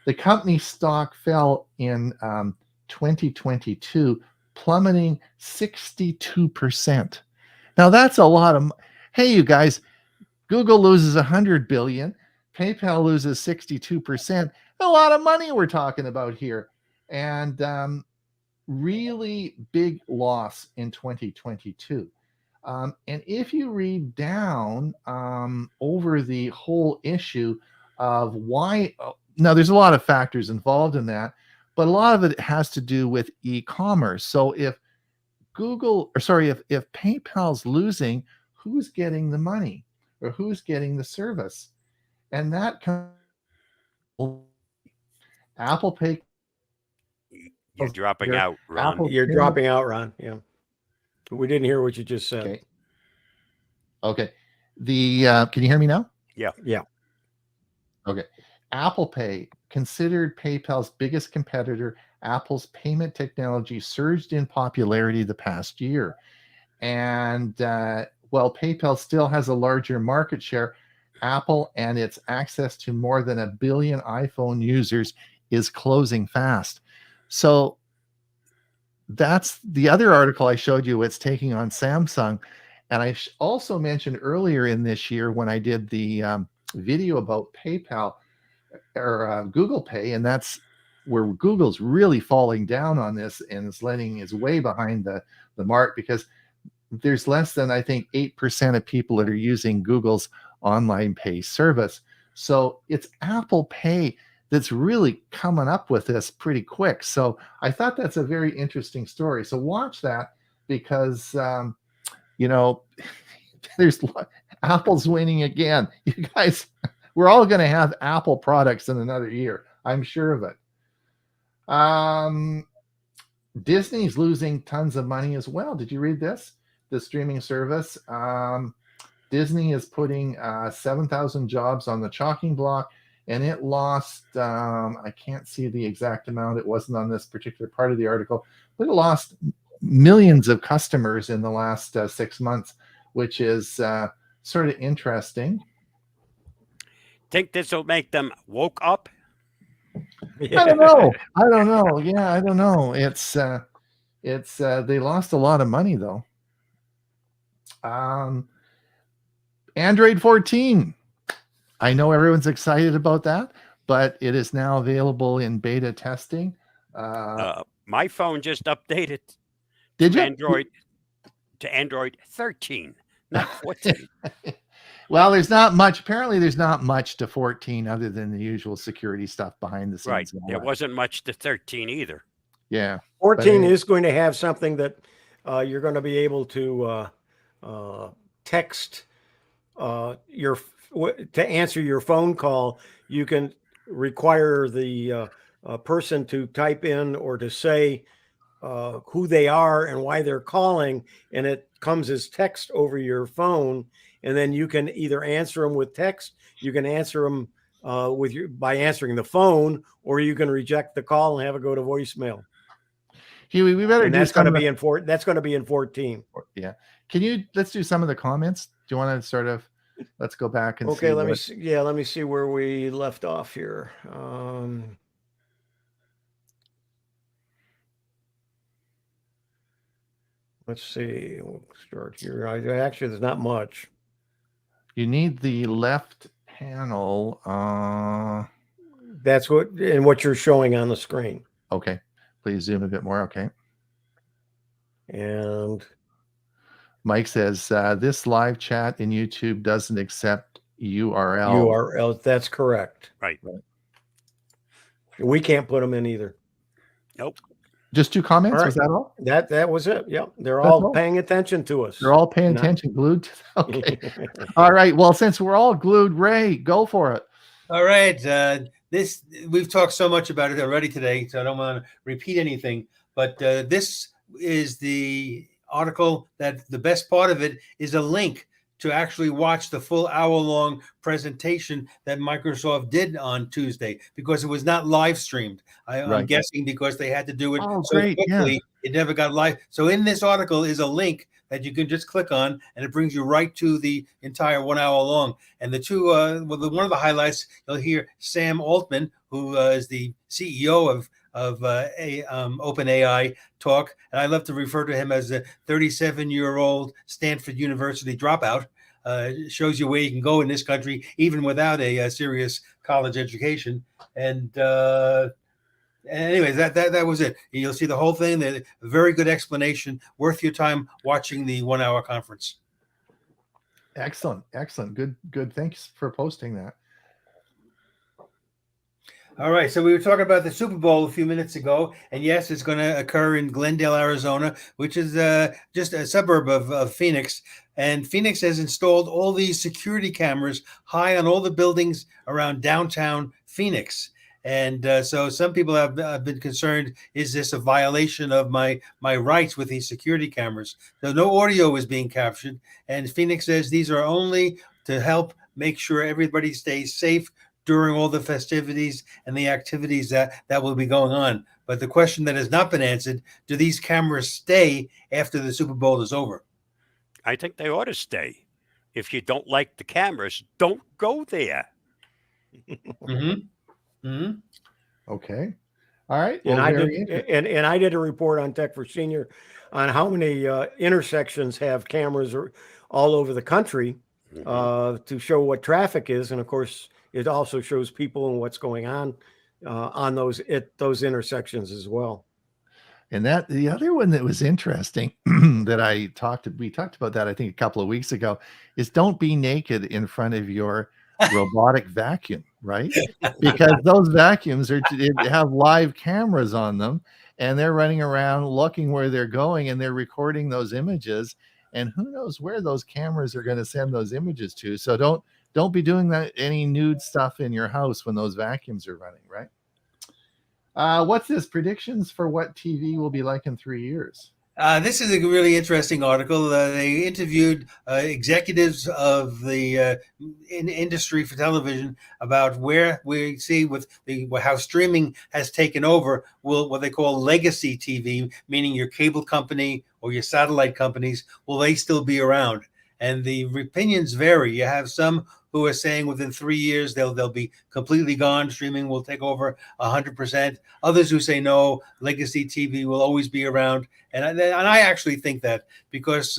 the company stock fell in 2022, plummeting 62%. Now that's a lot of. Hey, you guys, Google loses 100 billion, PayPal loses 62%. A lot of money we're talking about here, and really big loss in 2022. And if you read down over the whole issue of why, now there's a lot of factors involved in that, but a lot of it has to do with e-commerce. So if if PayPal's losing, who's getting the money or who's getting the service? And that comes Apple Pay. You're dropping Your out, Ron. Apple You're Pay- dropping out, Ron. Yeah. We didn't hear what you just said. Okay. Okay. Can you hear me now? Yeah. Yeah. Okay. Apple Pay, considered PayPal's biggest competitor, Apple's payment technology surged in popularity the past year. And while PayPal still has a larger market share, Apple and its access to more than 1 billion iPhone users is closing fast. So that's the other article I showed you. It's taking on Samsung. And I also mentioned earlier in this year when I did the video about PayPal or Google Pay, and that's where Google's really falling down on this and is way behind the mark, because there's less than, I think, 8% of people that are using Google's online pay service. So it's Apple Pay that's really coming up with this pretty quick. So I thought that's a very interesting story. So watch that, because there's Apple's winning again. You guys, we're all going to have Apple products in another year. I'm sure of it. Disney's losing tons of money as well. Did you read this? The streaming service. Disney is putting 7,000 jobs on the chopping block, and it lost, I can't see the exact amount. It wasn't on this particular part of the article, but it lost millions of customers in the last 6 months, which is sort of interesting. Think this will make them woke up? I don't know. Yeah, I don't know. It's they lost a lot of money though. Android 14. I know everyone's excited about that, but it is now available in beta testing. My phone just updated Did you? to Android 13, not 14. Well, there's not much. Apparently, there's not much to 14 other than the usual security stuff behind the scenes. Right. There wasn't much to 13 either. Yeah. 14 is going to have something that you're going to be able to text to answer your phone call. You can require the person to type in or to say who they are and why they're calling, and it comes as text over your phone, and then you can either answer them with text, you can answer them by answering the phone, or you can reject the call and have it go to voicemail. Huey, we better. And that's going to be in That's going to be in 14. Yeah. Let's do some of the comments. Do you want to sort of? Let's go back and okay. see. Let me see where we left off here. Let's see. We'll start here. Actually, there's not much. You need the left panel. That's what you're showing on the screen. Okay. Please zoom a bit more. Okay. And Mike says this live chat in YouTube doesn't accept URL. URL. That's correct. Right. We can't put them in either. Nope. Just 2 comments. Right. Was that all? That was it. Yep. They're That's all all? paying attention to us. They're all paying attention, glued to okay. All right. Well, since we're all glued, Ray, go for it. All right. We've talked so much about it already today, so I don't want to repeat anything. But this is the article that the best part of it is a link to actually watch the full hour-long presentation that Microsoft did on Tuesday, because it was not live streamed. I'm Right. guessing because they had to do it Oh, so great. Yeah. quickly, it never got live. So in this article is a link that you can just click on, and it brings you right to the entire 1 hour long. And the two, one of the highlights, you'll hear Sam Altman, who is the CEO of OpenAI, talk, and I love to refer to him as a 37-year-old Stanford University dropout. Shows you where you can go in this country, even without a serious college education. And anyways, that was it. You'll see the whole thing. A very good explanation, worth your time watching the 1 hour conference. Excellent. Good. Thanks for posting that. All right, so we were talking about the Super Bowl a few minutes ago, and yes, it's going to occur in Glendale, Arizona, which is just a suburb of Phoenix. And Phoenix has installed all these security cameras high on all the buildings around downtown Phoenix. And so some people have been concerned, is this a violation of my rights with these security cameras? So no audio is being captured. And Phoenix says these are only to help make sure everybody stays safe during all the festivities and the activities that will be going on. But the question that has not been answered, do these cameras stay after the Super Bowl is over? I think they ought to stay. If you don't like the cameras, don't go there. Mm-hmm. Mm-hmm. Okay. All right. And Well, I very did, interesting. and I did a report on Tech for Senior on how many intersections have cameras all over the country to show what traffic is, and of course, it also shows people and what's going on those intersections as well. And that the other one that was interesting that we talked about that I think a couple of weeks ago is don't be naked in front of your robotic vacuum, right? Because those vacuums they have live cameras on them, and they're running around looking where they're going, and they're recording those images, and who knows where those cameras are going to send those images to. So don't be doing any nude stuff in your house when those vacuums are running, right? What's this? Predictions for what TV will be like in 3 years? This is a really interesting article. They interviewed executives of the industry for television about where we see with how streaming has taken over what they call legacy TV, meaning your cable company or your satellite companies. Will they still be around? And the opinions vary. You have some who are saying within 3 years they'll be completely gone. Streaming will take over 100%. Others who say no, legacy TV will always be around. And I actually think that, because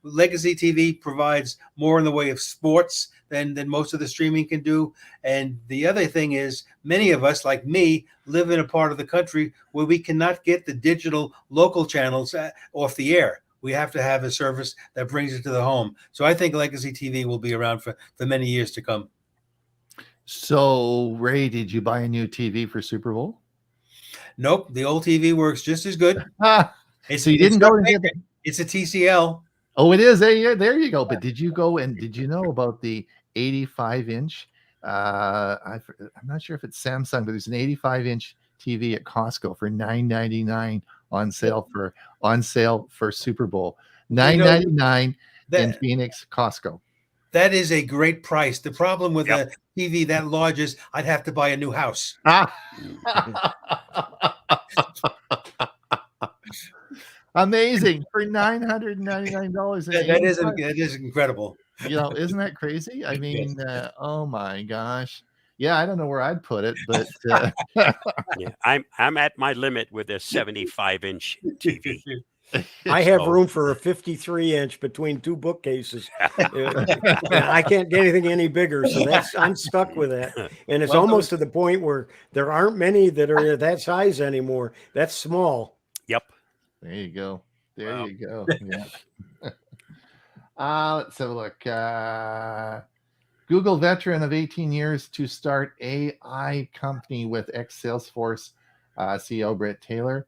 legacy TV provides more in the way of sports than most of the streaming can do. And the other thing is, many of us, like me, live in a part of the country where we cannot get the digital local channels off the air. We have to have a service that brings it to the home. So I think legacy TV will be around for many years to come. So, Ray, did you buy a new TV for Super Bowl? Nope, the old TV works just as good. So you didn't go and get it? It's a TCL. Oh, it is. There you go. But did you go and did you know about the 85-inch? I'm not sure if it's Samsung, but there's an 85-inch TV at Costco for $9.99 on sale for Super Bowl. $9.99 in Phoenix, Costco. That is a great price. The problem with a TV that large is I'd have to buy a new house. Amazing, for $999. That is incredible. Isn't that crazy? I mean, oh my gosh. Yeah, I don't know where I'd put it, but yeah, I'm at my limit with a 75-inch TV. I have room for a 53-inch between two bookcases. I can't get anything any bigger, so I'm stuck with that. And it's almost to the point where there aren't many that are that size anymore. That's small. Yep. There you go. You go. Yeah. Let's have a look. Google veteran of 18 years to start AI company with ex-Salesforce CEO Brett Taylor.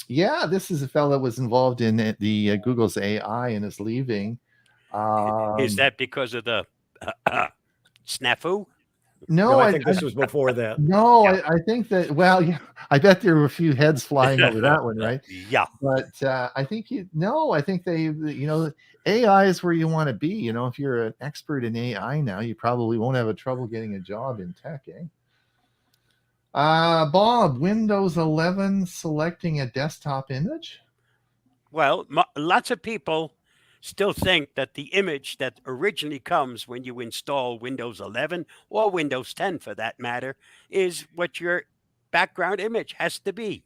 This is a fellow that was involved in the Google's AI and is leaving. Is that because of the snafu? No, I think this was before that. no, Yeah. I think that, well, yeah, I bet there were a few heads flying over that one, right? Yeah. But I think I think AI is where you want to be. If you're an expert in AI now, you probably won't have a trouble getting a job in tech, eh? Bob, Windows 11 selecting a desktop image? Well, lots of people still think that the image that originally comes when you install Windows 11 or Windows 10 for that matter is what your background image has to be.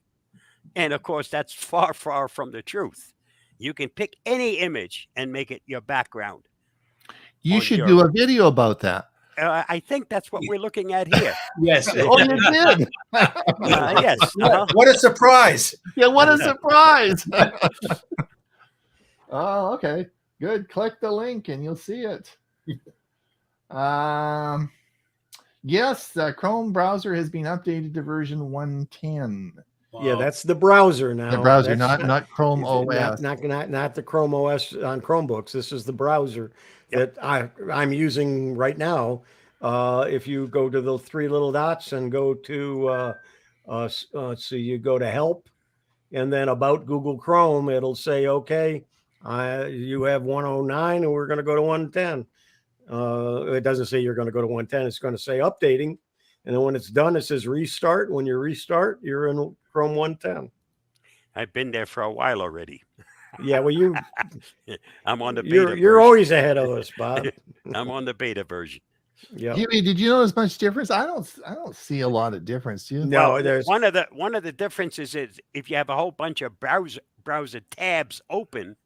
And of course, that's far, far from the truth. You can pick any image and make it your background You on should your. do a video about that. I think that's what we're looking at here. Yes. Oh, you did? Yes. What a surprise! Yeah, what a surprise. Oh, okay. Good. Click the link and you'll see it. Yes, the Chrome browser has been updated to version 110. Yeah, that's the browser now. The browser, That's not Chrome OS. not the Chrome OS on Chromebooks. This is the browser that I'm using right now. If you go to the three little dots and go to so you go to help and then about Google Chrome, it'll say, okay, you have 109 and we're going to go to 110. It doesn't say you're going to go to 110. It's going to say updating. And then when it's done, it says restart. When you restart, you're in Chrome 110. I've been there for a while already. Yeah, well, I'm on the beta. you're always ahead of us, Bob. I'm on the beta version. Yeah. Huey, did you notice much difference? I don't see a lot of difference. Do you? No, Well, there's one of the differences is if you have a whole bunch of browser tabs open,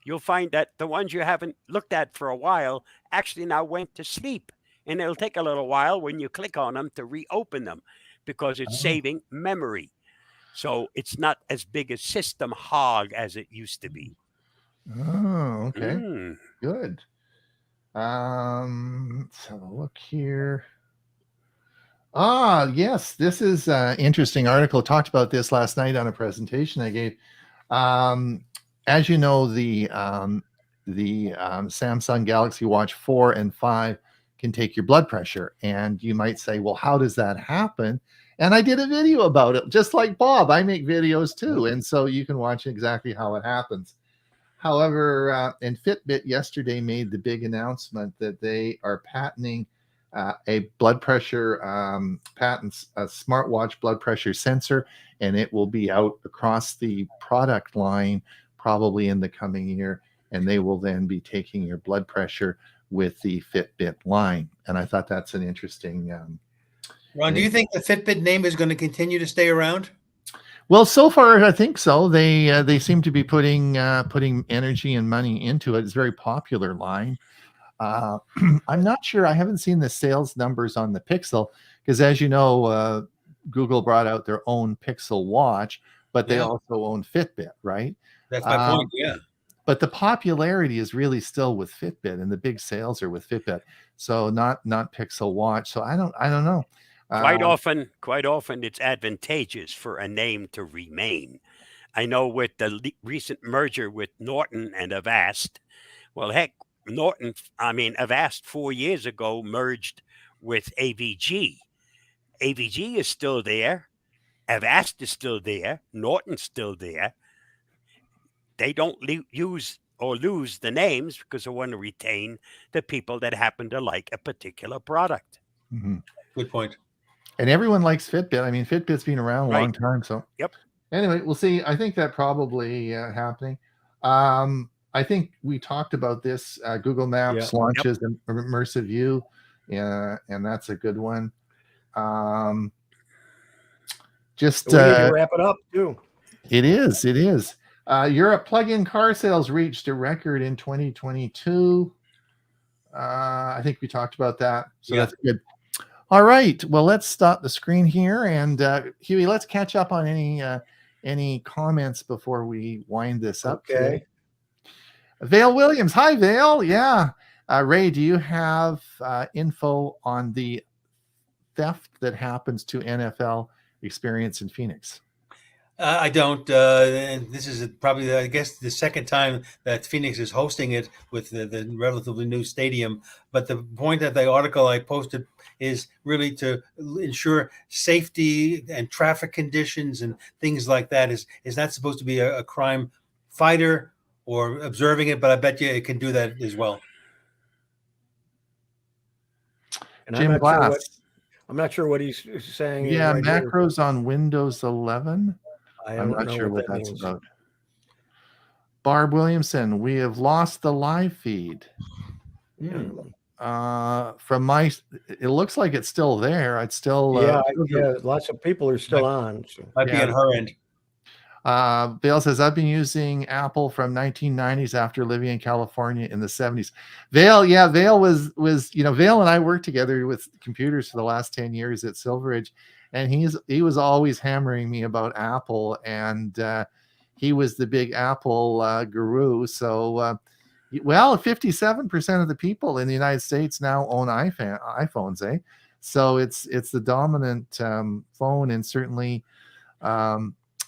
you'll find that the ones you haven't looked at for a while actually now went to sleep. And it'll take a little while when you click on them to reopen them because it's saving memory. So it's not as big a system hog as it used to be. Oh, okay. Mm. Good. Let's have a look here. Yes, this is an interesting article. Talked about this last night on a presentation I gave. As you know, the Samsung Galaxy Watch 4 and 5 can take your blood pressure. And you might say, well, how does that happen? And I did a video about it, just like Bob. I make videos too. And so you can watch exactly how it happens. However, and Fitbit yesterday made the big announcement that they are patenting a blood pressure patents, a smartwatch blood pressure sensor, and it will be out across the product line probably in the coming year. And they will then be taking your blood pressure with the Fitbit line. And I thought that's an interesting. Ron, do you think the Fitbit name is going to continue to stay around? Well, so far I think so. They seem to be putting energy and money into it. It's a very popular line. I'm not sure. I haven't seen the sales numbers on the Pixel because, as you know, Google brought out their own Pixel watch, but they also own Fitbit, right? That's my point. Yeah. But the popularity is really still with Fitbit, and the big sales are with Fitbit. So not Pixel Watch. So I don't know. Quite often, it's advantageous for a name to remain. I know with the recent merger with Norton and Avast, well, heck, Avast 4 years ago merged with AVG. AVG is still there. Avast is still there. Norton's still there. They don't use or lose the names because they want to retain the people that happen to like a particular product. Mm-hmm. Good point. And everyone likes Fitbit. I mean, Fitbit's been around a long time. So yep. Anyway, we'll see. I think that probably happening. I think we talked about this. Google Maps launches an immersive view, and that's a good one. Just we need to wrap it up too. It is. Europe plug-in car sales reached a record in 2022. I think we talked about that. So that's good. All right. Well, let's stop the screen here, and Huey, let's catch up on any comments before we wind this up. Okay. Today. Vale Williams. Hi, Vale. Yeah. Ray, do you have info on the theft that happens to NFL experience in Phoenix? I don't. And this is probably, I guess, the second time that Phoenix is hosting it with the relatively new stadium. But the point of the article I posted is really to ensure safety and traffic conditions and things like that. Is not supposed to be a crime fighter or observing it, but I bet you it can do that as well. And Jim Glass. I'm not sure what he's saying. Yeah, right here. macros on Windows 11. I I'm don't not know sure what that that's means. about. Barb Williamson, we have lost the live feed. From my, it looks like it's still there. It's still yeah. Lots of people are still on. So. Might be on her end. Vale says, I've been using Apple from 1990s after living in California in the 70s. Vale, yeah, Vale was, Vale and I worked together with computers for the last 10 years at Silveridge, and he was always hammering me about Apple, and he was the big Apple guru. So, 57% of the people in the United States now own iPhones, eh? So it's the dominant phone, and certainly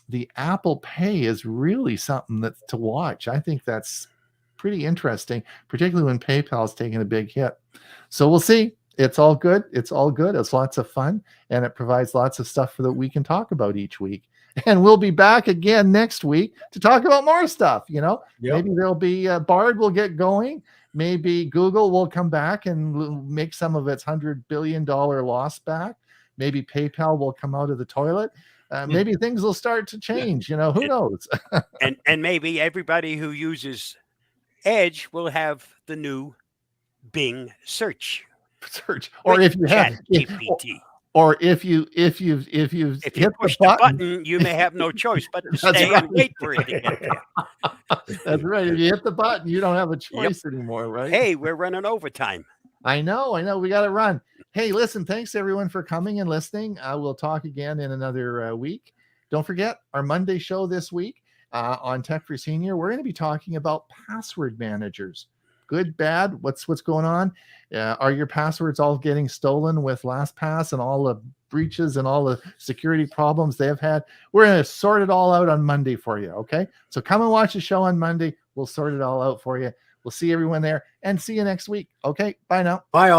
the Apple Pay is really something that's to watch. I think that's pretty interesting, particularly when PayPal's taking a big hit. So we'll see. It's all good. It's all good. It's lots of fun, and it provides lots of stuff that we can talk about each week. And we'll be back again next week to talk about more stuff. Maybe there'll be Bard will get going. Maybe Google will come back and make some of its $100 billion loss back. Maybe PayPal will come out of the toilet. Maybe things will start to change. Who knows? and maybe everybody who uses Edge will have the new Bing search. Or if you Chat have GPT. Or if you If you push the button, you may have no choice but to stay and wait for it to get there. That's right. If you hit the button, you don't have a choice anymore, right? Hey, we're running overtime. I know. We got to run. Hey, listen, thanks everyone for coming and listening. We'll talk again in another week. Don't forget our Monday show this week on Tech for Senior. We're going to be talking about password managers. Good, bad, what's going on? Are your passwords all getting stolen with LastPass and all the breaches and all the security problems they've had? We're going to sort it all out on Monday for you, okay? So come and watch the show on Monday. We'll sort it all out for you. We'll see everyone there and see you next week. Okay, bye now. Bye all.